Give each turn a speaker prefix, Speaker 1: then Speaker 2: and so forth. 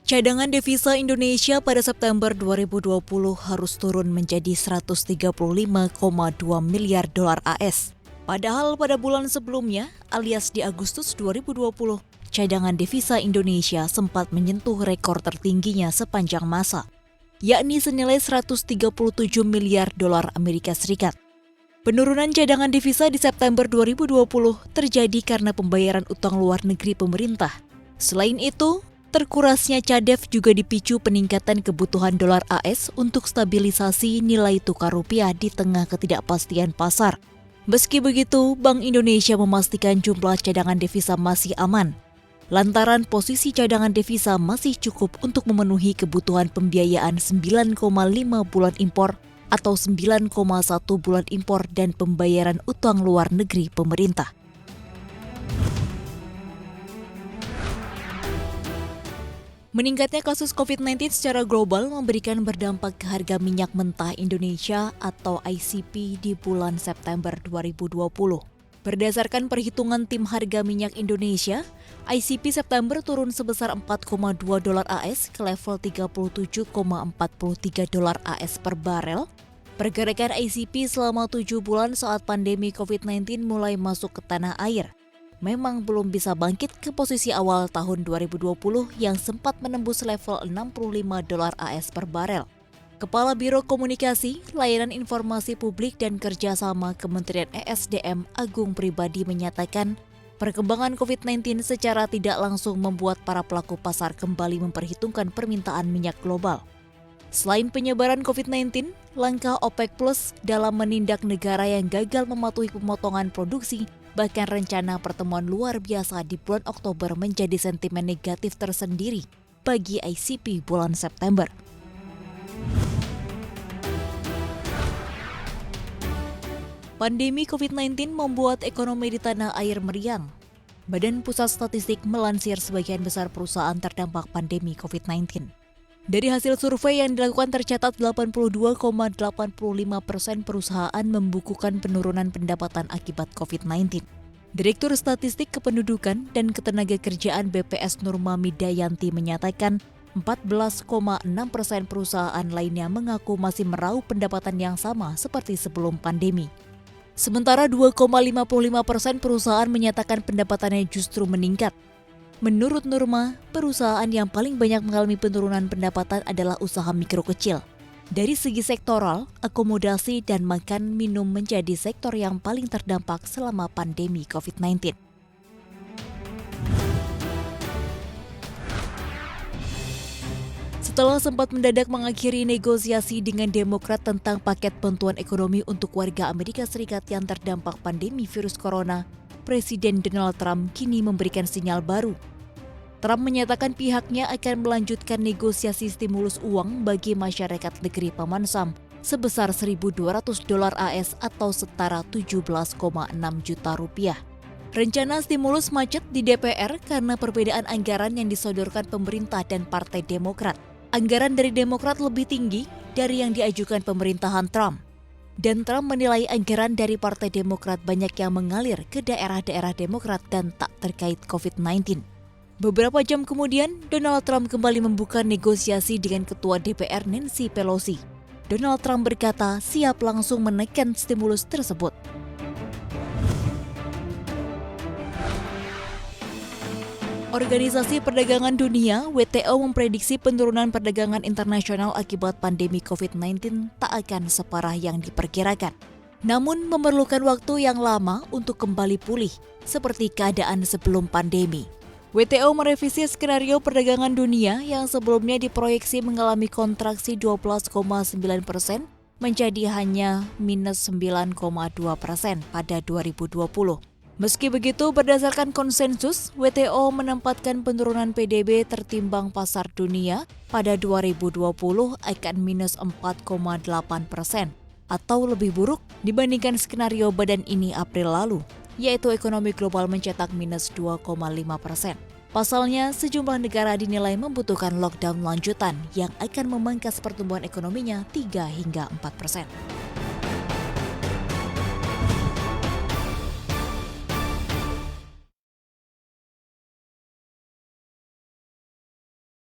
Speaker 1: Cadangan devisa Indonesia pada September 2020 harus turun menjadi 135,2 miliar dolar AS. Padahal pada bulan sebelumnya, alias di Agustus 2020, cadangan devisa Indonesia sempat menyentuh rekor tertingginya sepanjang masa, yakni senilai 137 miliar dolar Amerika Serikat. Penurunan cadangan devisa di September 2020 terjadi karena pembayaran utang luar negeri pemerintah. Selain itu, terkurasnya CADEV juga dipicu peningkatan kebutuhan dolar AS untuk stabilisasi nilai tukar rupiah di tengah ketidakpastian pasar. Meski begitu, Bank Indonesia memastikan jumlah cadangan devisa masih aman, lantaran posisi cadangan devisa masih cukup untuk memenuhi kebutuhan pembiayaan 9,5 bulan impor atau 9,1 bulan impor dan pembayaran utang luar negeri pemerintah. Meningkatnya kasus COVID-19 secara global memberikan berdampak ke harga minyak mentah Indonesia atau ICP di bulan September 2020. Berdasarkan perhitungan tim harga minyak Indonesia, ICP September turun sebesar 4,2 dolar AS ke level 37,43 dolar AS per barel. Pergerakan ICP selama 7 bulan saat pandemi COVID-19 mulai masuk ke tanah air memang belum bisa bangkit ke posisi awal tahun 2020 yang sempat menembus level 65 dolar AS per barel. Kepala Biro Komunikasi, Layanan Informasi Publik dan Kerjasama Kementerian ESDM Agung Pribadi menyatakan, perkembangan COVID-19 secara tidak langsung membuat para pelaku pasar kembali memperhitungkan permintaan minyak global. Selain penyebaran COVID-19, langkah OPEC Plus dalam menindak negara yang gagal mematuhi pemotongan produksi, bahkan rencana pertemuan luar biasa di bulan Oktober menjadi sentimen negatif tersendiri bagi ICP bulan September. Pandemi COVID-19 membuat ekonomi di tanah air meriang. Badan Pusat Statistik melansir sebagian besar perusahaan terdampak pandemi COVID-19. Dari hasil survei yang dilakukan tercatat 82,85% perusahaan membukukan penurunan pendapatan akibat COVID-19. Direktur Statistik Kependudukan dan Ketenagakerjaan BPS Nurma Midayanti menyatakan 14,6% perusahaan lainnya mengaku masih meraup pendapatan yang sama seperti sebelum pandemi. Sementara 2,55% perusahaan menyatakan pendapatannya justru meningkat. Menurut Nurma, perusahaan yang paling banyak mengalami penurunan pendapatan adalah usaha mikro kecil. Dari segi sektoral, akomodasi dan makan minum menjadi sektor yang paling terdampak selama pandemi COVID-19. Setelah sempat mendadak mengakhiri negosiasi dengan Demokrat tentang paket bantuan ekonomi untuk warga Amerika Serikat yang terdampak pandemi virus corona, Presiden Donald Trump kini memberikan sinyal baru. Trump menyatakan pihaknya akan melanjutkan negosiasi stimulus uang bagi masyarakat negeri Paman Sam sebesar 1.200 dolar AS atau setara 17,6 juta rupiah. Rencana stimulus macet di DPR karena perbedaan anggaran yang disodorkan pemerintah dan Partai Demokrat. Anggaran dari Demokrat lebih tinggi dari yang diajukan pemerintahan Trump. Dan Trump menilai anggaran dari Partai Demokrat banyak yang mengalir ke daerah-daerah Demokrat dan tak terkait COVID-19. Beberapa jam kemudian, Donald Trump kembali membuka negosiasi dengan Ketua DPR Nancy Pelosi. Donald Trump berkata siap langsung menekan stimulus tersebut. Organisasi Perdagangan Dunia (WTO) memprediksi penurunan perdagangan internasional akibat pandemi COVID-19 tak akan separah yang diperkirakan. Namun memerlukan waktu yang lama untuk kembali pulih, seperti keadaan sebelum pandemi. WTO merevisi skenario perdagangan dunia yang sebelumnya diproyeksi mengalami kontraksi 12,9% menjadi hanya minus 9,2% pada 2020. Meski begitu, berdasarkan konsensus, WTO menempatkan penurunan PDB tertimbang pasar dunia pada 2020 akan minus 4,8% atau lebih buruk dibandingkan skenario badan ini April lalu, yaitu ekonomi global mencetak minus 2,5%. Pasalnya, sejumlah negara dinilai membutuhkan lockdown lanjutan yang akan memangkas pertumbuhan ekonominya 3 hingga 4%.